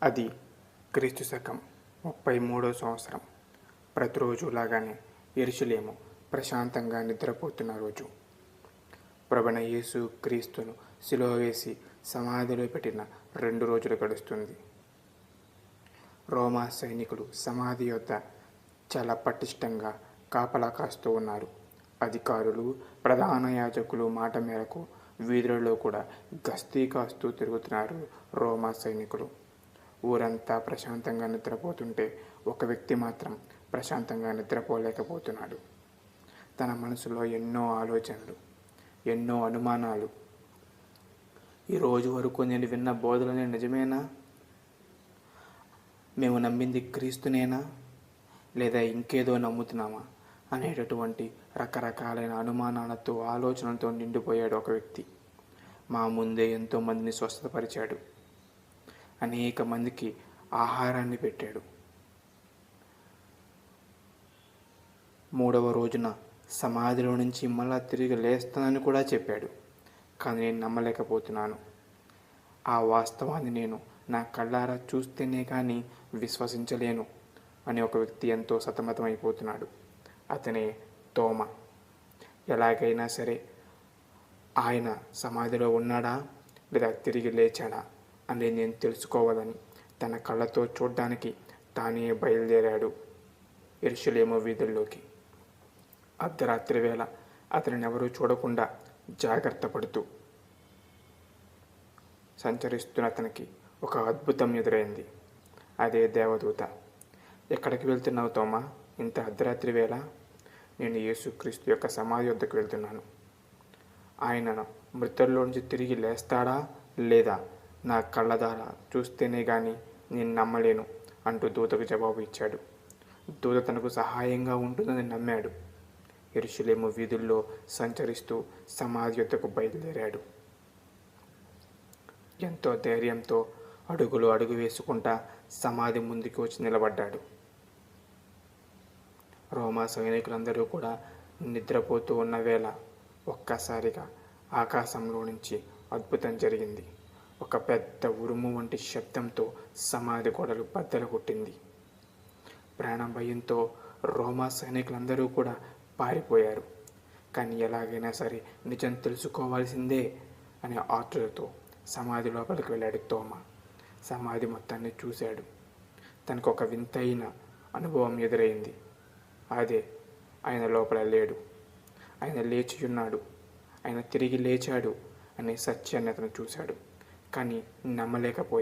అది క్రీస్తు శకం 33వ సంవత్సరం. ప్రతిరోజులాగానే యెరూషలేము ప్రశాంతంగా నిద్రపోతున్న రోజు. ప్రభువైన యేసు క్రీస్తును సిలువ వేసి సమాధిలో పెట్టిన 2 రోజులు గడుస్తుంది. రోమా సైనికులు సమాధి యొద్ద చాలా పటిష్టంగా కాపలా కాస్తూ ఉన్నారు. అధికారులు, ప్రధాన యాజకులు మాట మేరకు వీధులలో కూడా గస్తీ కాస్తూ తిరుగుతున్నారు రోమా సైనికులు. ఊరంతా ప్రశాంతంగా నిద్రపోతుంటే ఒక వ్యక్తి మాత్రం ప్రశాంతంగా నిద్రపోలేకపోతున్నాడు. తన మనసులో ఎన్నో ఆలోచనలు, ఎన్నో అనుమానాలు. ఈరోజు వరకు నేను విన్న బోధలనే నిజమేనా? మేము నమ్మింది క్రీస్తునేనా, లేదా ఇంకేదో నమ్ముతున్నామా అనేటటువంటి రకరకాలైన అనుమానాలతో, ఆలోచనలతో నిండిపోయాడు ఒక వ్యక్తి. మా ముందే ఎంతోమందిని స్వస్థపరిచాడు, అనేక మందికి ఆహారాన్ని పెట్టాడు. 3వ రోజున సమాధిలో నుంచి మళ్ళా తిరిగి లేస్తానని కూడా చెప్పాడు. కానీ నేను నమ్మలేకపోతున్నాను. ఆ వాస్తవాన్ని నేను నా కళ్ళారా చూస్తేనే కానీ విశ్వసించలేను అని ఒక వ్యక్తి ఎంతో సతమతమైపోతున్నాడు. అతనే తోమ. ఎలాగైనా సరే ఆయన సమాధిలో ఉన్నాడా లేదా తిరిగి లేచాడా అనేది నేను తెలుసుకోవాలని తన కళ్ళతో చూడ్డానికి తానే బయలుదేరాడు యెరూషలేము వీధుల్లోకి. అర్ధరాత్రి వేళ అతనిని ఎవరూ చూడకుండా జాగ్రత్త పడుతూ సంచరిస్తున్న అతనికి ఒక అద్భుతం ఎదురైంది. అదే దేవదూత. ఎక్కడికి వెళ్తున్నావు తోమా, ఇంత అర్ధరాత్రి వేళ? నేను యేసుక్రీస్తు యొక్క సమాధి వద్దకు వెళ్తున్నాను. ఆయన మృతుల్లో నుంచి తిరిగి లేస్తాడా లేదా నా కళ్ళ ద్వారా చూస్తేనే కానీ నేను నమ్మలేను అంటూ దూతకు జవాబు ఇచ్చాడు. దూత తనకు సహాయంగా ఉంటుందని నమ్మాడు. యెరూషలేము వీధుల్లో సంచరిస్తూ సమాధి యొద్దకు బయలుదేరాడు. ఎంతో ధైర్యంతో అడుగు వేసుకుంటా సమాధి ముందుకు వచ్చి నిలబడ్డాడు. రోమా సైనికులందరూ కూడా నిద్రపోతూ ఉన్న వేళ ఒక్కసారిగా ఆకాశంలో నుంచి అద్భుతం జరిగింది. ఒక పెద్ద ఉరుము వంటి శబ్దంతో సమాధి గోడలు బద్దలు కొట్టింది. ప్రాణ భయంతో రోమా సైనికులందరూ కూడా పారిపోయారు. కానీ ఎలాగైనా సరే నిజం తెలుసుకోవాల్సిందే అనే ఆతృతతో సమాధి లోపలికి వెళ్ళాడు తోమ. సమాధి మొత్తాన్ని చూశాడు. తనకు ఒక వింతైన అనుభవం ఎదురైంది. అదే, ఆయన లోపల లేడు, ఆయన లేచి ఉన్నాడు, ఆయన తిరిగి లేచాడు అనే సత్యాన్ని అతను చూశాడు. కానీ నమ్మలేకపోయాడు.